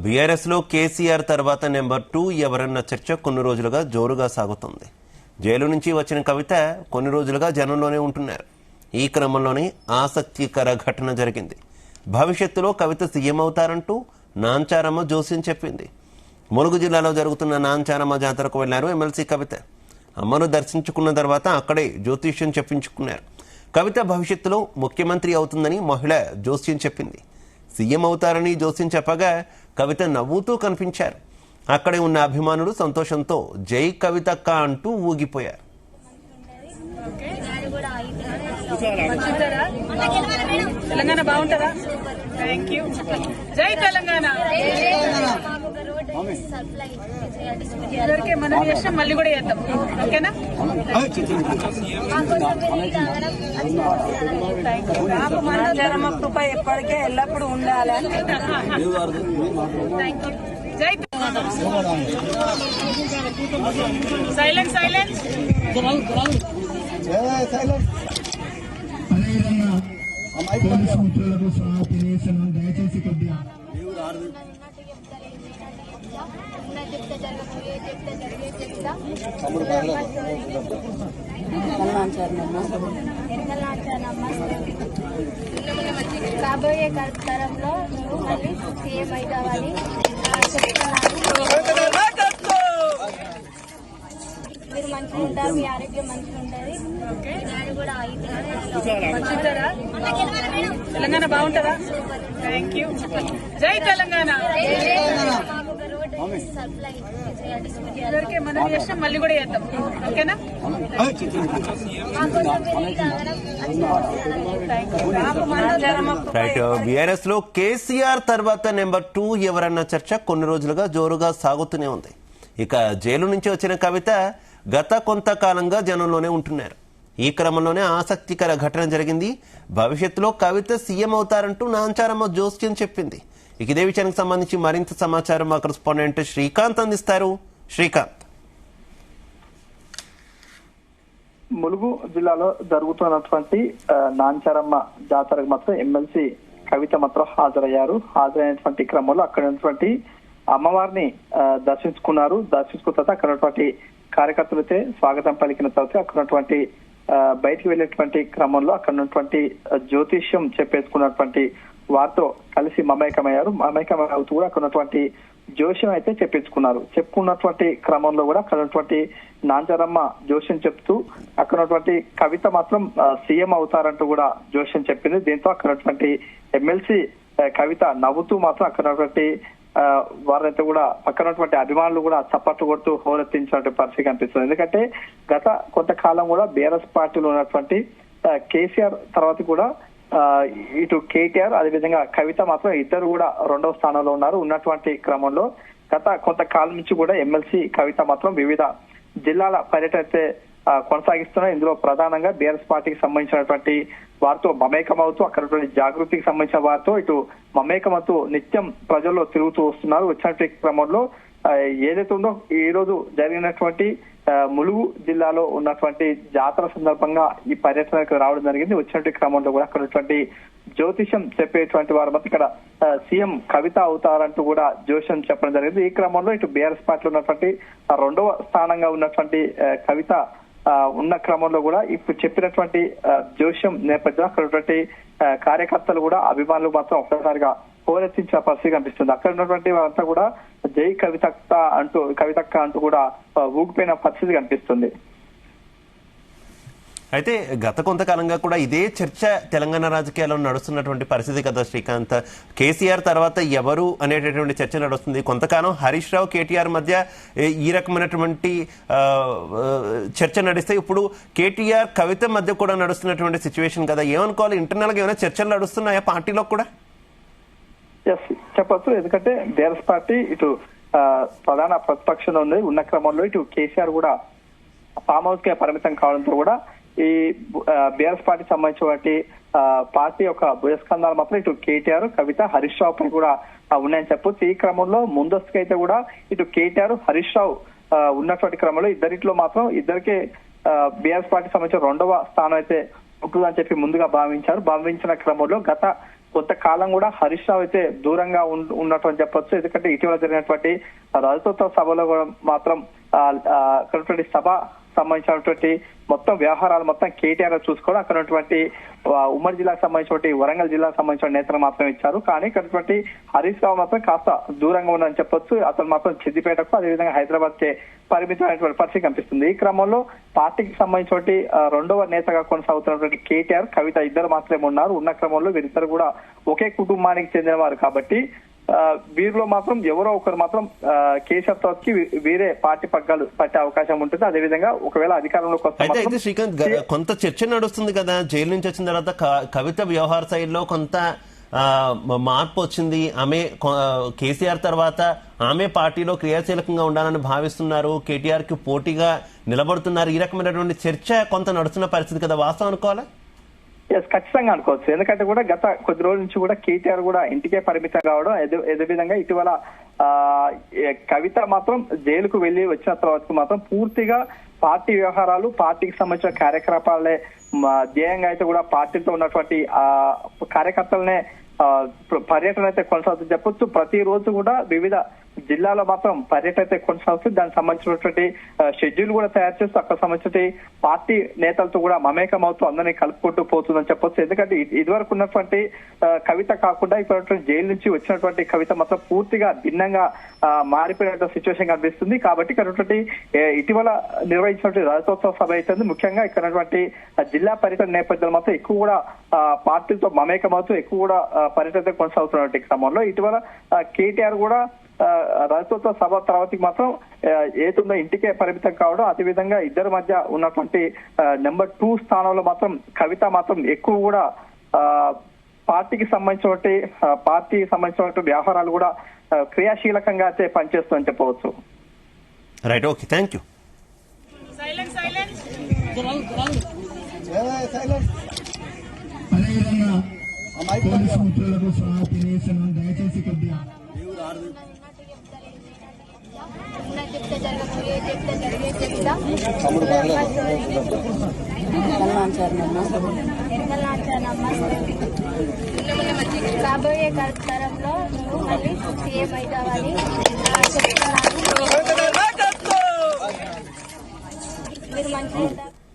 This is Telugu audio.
బీఆర్ఎస్ లో కేసీఆర్ తర్వాత నెంబర్ 2 ఎవరన్న చర్చ కొన్ని రోజులుగా జోరుగా సాగుతోంది. జైలు నుంచి వచ్చిన కవిత కొన్ని రోజులుగా జనంలోనే ఉంటున్నారు. ఈ క్రమంలోనే ఆసక్తికర ఘటన జరిగింది. భవిష్యత్తులో కవిత సీఎం అవుతారంటూ నాంచారమ్మ జోస్యం చెప్పింది. ములుగు జిల్లాలో జరుగుతున్న నాంచారమ్మ జాతరకు వెళ్లారు ఎమ్మెల్సీ కవిత. అమ్మను దర్శించుకున్న తర్వాత అక్కడే జ్యోతిష్యం చెప్పించుకున్నారు. కవిత భవిష్యత్తులో ముఖ్యమంత్రి అవుతుందని మహిళ జోస్యం చెప్పింది. సీఎం అవుతారని జోస్యం చెప్పగా కవిత నవ్వుతూ కనిపించారు. అక్కడే ఉన్న అభిమానులు సంతోషంతో జై కవితక్క అంటూ ఊగిపోయారు. తెలంగాణ బాగుంటుందా? Thank you. జై తెలంగాణ. ఇదివరకే మనం చేస్తాం, మళ్ళీ కూడా చేద్దాం. ఓకేనా? నాంచారమ్మ కృప ఎప్పటికే ఎల్లప్పుడూ ఉండాలి. Thank you. జై సైలెన్స్ సైలెన్స్. పోలీసు మిత్రులకు సహా తెలియజేస్తున్నాను. దయచేసి కొద్దిగా రాబోయే తరంలో నువ్వు మళ్ళీ సీఎం అవుతావని మీరు మంచిగా ఉంటారు, మీ ఆరోగ్యం మంచిగా ఉంటుంది. నేను కూడా తెలంగాణ బాగుంటుందా? Thank you. జై తెలంగాణ. ఇదివరకే మనం చేస్తాం, మళ్ళీ కూడా చేద్దాం. ఓకేనా? రైట్. బీఆర్ఎస్ లో కేసీఆర్ తర్వాత నెంబర్ 2 ఎవరన్న చర్చ కొన్ని రోజులుగా జోరుగా సాగుతూనే ఉంది. ఇక జైలు నుంచి వచ్చిన కవిత గత కొంతకాలంగా జనంలోనే ఉంటున్నారు. ఈ క్రమంలోనే ఆసక్తికర ఘటన జరిగింది. భవిష్యత్తులో కవిత సీఎం అవుతారంటూ నాంచారమ్మ జోస్యం చెప్పింది. ఇక ఇదే విషయానికి సంబంధించి మరింత సమాచారం మా కరెస్పాండెంట్ శ్రీకాంత్ అందిస్తారు. శ్రీకాంత్. ములుగు జిల్లాలో జరుగుతున్నటువంటి నాంచారమ్మ జాతరకు మాత్రం ఎమ్మెల్సీ కవిత మాత్రం హాజరైనటువంటి క్రమంలో అక్కడ ఉన్నటువంటి అమ్మవారిని దర్శించుకున్నారు. దర్శించుకున్న తర్వాత అక్కడ ఉన్నటువంటి కార్యకర్తలైతే స్వాగతం పలికిన తర్వాత అక్కడ ఉన్నటువంటి బయటికి వెళ్ళేటువంటి క్రమంలో అక్కడ ఉన్నటువంటి జ్యోతిష్యం చెప్పేసుకున్నటువంటి వారితో కలిసి మమేకమయ్యారు. మమేకమవుతూ కూడా అక్కడ ఉన్నటువంటి జోష్యం అయితే చెప్పుకున్నటువంటి క్రమంలో కూడా అక్కడ ఉన్నటువంటి నాంచారమ్మ జోష్యం చెప్తూ అక్కడ ఉన్నటువంటి కవిత మాత్రం సీఎం అవుతారంటూ కూడా జోష్యం చెప్పింది. దీంతో అక్కడ ఉన్నటువంటి ఎమ్మెల్సీ కవిత నవ్వుతూ మాత్రం అక్కడ ఉన్నటువంటి వారైతే కూడా పక్కనటువంటి అభిమానులు కూడా చప్పట్లు కొడుతూ హోరెత్తించినటువంటి పరిస్థితి కనిపిస్తుంది. ఎందుకంటే గత కొంతకాలం కూడా బీఆర్ఎస్ పార్టీలో ఉన్నటువంటి కేసీఆర్ తర్వాత కూడా ఇటు కేటీఆర్ అదేవిధంగా కవిత మాత్రం ఇద్దరు కూడా 2వ స్థానంలో ఉన్నటువంటి క్రమంలో గత కొంతకాలం నుంచి కూడా ఎమ్మెల్సీ కవిత మాత్రం వివిధ జిల్లాల పర్యటన అయితే కొనసాగిస్తున్నారు. ఇందులో ప్రధానంగా బీఆర్ఎస్ పార్టీకి సంబంధించినటువంటి వారితో మమేకమవుతూ అక్కడ జాగృతికి సంబంధించిన వారితో ఇటు మమేకమవుతూ నిత్యం ప్రజల్లో తిరుగుతూ వస్తున్నారు. వచ్చినటువంటి క్రమంలో ఏదైతే ఉందో ఈ రోజు జరిగినటువంటి ములుగు జిల్లాలో ఉన్నటువంటి జాతర సందర్భంగా ఈ పర్యటనకు రావడం జరిగింది. వచ్చినటువంటి క్రమంలో కూడా అక్కడ ఉన్నటువంటి జ్యోతిషం చెప్పేటువంటి వారు మొత్తం ఇక్కడ సీఎం కవిత అవుతారంటూ కూడా జోష్యం చెప్పడం జరిగింది. ఈ క్రమంలో ఇటు బీఆర్ఎస్ పార్టీలో ఉన్నటువంటి 2వ స్థానంగా ఉన్నటువంటి కవిత ఉన్న క్రమంలో కూడా ఇప్పుడు చెప్పినటువంటి జోష్యం నేపథ్యంలో అక్కడ ఉన్నటువంటి కార్యకర్తలు కూడా అభిమానులు మాత్రం ఒక్కసారిగా హోరెత్తించిన పరిస్థితి కనిపిస్తుంది. అక్కడ ఉన్నటువంటి వారంతా కూడా జై కవితక్క అంటూ కూడా ఊగిపోయిన పరిస్థితి కనిపిస్తుంది. అయితే గత కొంతకాలంగా కూడా ఇదే చర్చ తెలంగాణ రాజకీయాల్లో నడుస్తున్నటువంటి పరిస్థితి కదా శ్రీకాంత్. కేసీఆర్ తర్వాత ఎవరు అనేటటువంటి చర్చ నడుస్తుంది. కొంతకాలం హరీష్ రావు కేటీఆర్ మధ్య ఈ రకమైనటువంటి చర్చ నడిస్తే ఇప్పుడు కేటీఆర్ కవిత మధ్య కూడా నడుస్తున్నటువంటి సిచ్యువేషన్ కదా. ఏమనుకోవాలి, ఇంటర్నల్ గా ఏమైనా చర్చలు నడుస్తున్నాయా పార్టీలో కూడా? చెప్పచ్చు. ఎందుకంటే బీఆర్ఎస్ పార్టీ ఇటు ప్రధాన ప్రతిపక్షంలో ఉన్న క్రమంలో ఇటు కేసీఆర్ కూడా ఫామ్ హౌస్ కే పరిమితం కావడంతో కూడా ఈ బీఆర్ఎస్ పార్టీకి సంబంధించినటువంటి పార్టీ యొక్క భుజస్కంధాలు మాత్రం ఇటు కేటీఆర్ కవిత హరీష్ రావు పై కూడా ఉన్నాయని చెప్పొచ్చు. ఈ క్రమంలో ముందస్తుగా అయితే కూడా ఇటు కేటీఆర్ హరీష్ రావు ఉన్నటువంటి క్రమంలో ఇద్దరిలో మాత్రం ఇద్దరికే బీఆర్ఎస్ పార్టీకి సంబంధించిన 2వ స్థానం అయితే ఉంటుందని చెప్పి ముందుగా భావించిన క్రమంలో గత కొంతకాలం కూడా హరీష్ రావు అయితే దూరంగా ఉన్నట్టు చెప్పొచ్చు. ఎందుకంటే ఇటీవల జరిగినటువంటి రజతోత్సవ సభలో కూడా మాత్రం అక్కడ సభ సంబంధించినటువంటి మొత్తం వ్యవహారాలు మొత్తం కేటీఆర్ చూసుకోవడం, అక్కడ ఉన్నటువంటి ఉమ్మడి జిల్లాకు సంబంధించిన వరంగల్ జిల్లాకు సంబంధించిన నేతలు మాత్రం ఇచ్చారు. కానీ ఇక్కడ హరీష్ రావు మాత్రం కాస్త దూరంగా ఉందని చెప్పొచ్చు. అతను మాత్రం సిద్దిపేటకు అదేవిధంగా హైదరాబాద్ కే పరిమితమైనటువంటి పరిస్థితి కనిపిస్తుంది. ఈ క్రమంలో పార్టీకి సంబంధించినటువంటి రెండవ నేతగా కొనసాగుతున్నటువంటి కేటీఆర్, కవిత ఇద్దరు మాత్రమే ఉన్నారు. ఉన్న క్రమంలో వీరిద్దరు కూడా ఒకే కుటుంబానికి చెందిన వారు కాబట్టి వీరిలో మాత్రం ఎవరో ఒకరు మాత్రం కేసీఆర్ కి వేరే పార్టీ పగ్గాలు పట్టే అవకాశం ఉంటుంది. అదేవిధంగా ఒకవేళ అధికారంలోకి అయితే వస్తే శ్రీకాంత్ కొంత చర్చ నడుస్తుంది కదా, జైలు నుంచి వచ్చిన తర్వాత కవిత వ్యవహార శైలిలో కొంత మార్పు వచ్చింది. ఆమె కేసీఆర్ తర్వాత ఆమె పార్టీలో క్రియాశీలకంగా ఉండాలని భావిస్తున్నారు, కేటీఆర్ కి పోటీగా నిలబడుతున్నారు. ఈ రకమైనటువంటి చర్చ కొంత నడుస్తున్న పరిస్థితి కదా, వాస్తవం అనుకోవాలా? ఖచ్చితంగా అనుకోవచ్చు. ఎందుకంటే కూడా గత కొద్ది రోజుల నుంచి కూడా కేటీఆర్ కూడా ఇంటికే పరిమితం కావడం, అదే విధంగా ఇటీవల కవిత మాత్రం జైలుకు వెళ్లి వచ్చిన తర్వాత మాత్రం పూర్తిగా పార్టీ వ్యవహారాలు, పార్టీకి సంబంధించిన కార్యకలాపాలే ధ్యేయంగా అయితే కూడా పార్టీతో ఉన్నటువంటి కార్యకర్తలనే పర్యటన అయితే కొనసాగుతుంది చెప్పొచ్చు. ప్రతిరోజు కూడా వివిధ జిల్లాలో మాత్రం పర్యటన అయితే కొనసాగుతుంది. దానికి సంబంధించినటువంటి షెడ్యూల్ కూడా తయారు చేస్తూ అక్కడ సంబంధించిన పార్టీ నేతలతో కూడా మమేకం అవుతూ అందరినీ కలుపుకుంటూ పోతుందని చెప్పొచ్చు. ఎందుకంటే ఇదివరకు ఉన్నటువంటి కవిత కాకుండా ఇప్పుడు జైలు నుంచి వచ్చినటువంటి కవిత మాత్రం పూర్తిగా భిన్నంగా మారిపోయినటువంటి సిచ్యువేషన్ కనిపిస్తుంది. కాబట్టి ఇక్కడ ఇటీవల నిర్వహించినటువంటి రజతోత్సవ సభ అయితే ముఖ్యంగా ఇక్కడ జిల్లా పర్యటన నేపథ్యంలో మాత్రం ఎక్కువ కూడా పార్టీలతో మమేకం అవుతూ ఎక్కువ కూడా పర్యటన కొనసాగుతున్నటువంటి క్రమంలో ఇటీవల కేటీఆర్ కూడా రజతోత్సవ సభ తర్వాత మాత్రం ఏతుందో ఇంటికే పరిమితం కావడం, అదేవిధంగా ఇద్దరి మధ్య ఉన్నటువంటి నెంబర్ 2 స్థానంలో మాత్రం కవిత మాత్రం ఎక్కువ కూడా పార్టీకి సంబంధించినటువంటి వ్యవహారాలు కూడా క్రియాశీలకంగా అయితే పనిచేస్తుందని చెప్పవచ్చు. Right, okay, thank you. Silence silence. అదేవిధంగా పోలీసు మిత్రులకు సలహా తెలియజేస్తున్నాను, దయచేసి కొద్దిగా రాబోయే తరంలో నువ్వు మళ్ళీ సీఎం అవుతావని చెప్తున్నాను. మీరు మంచిగా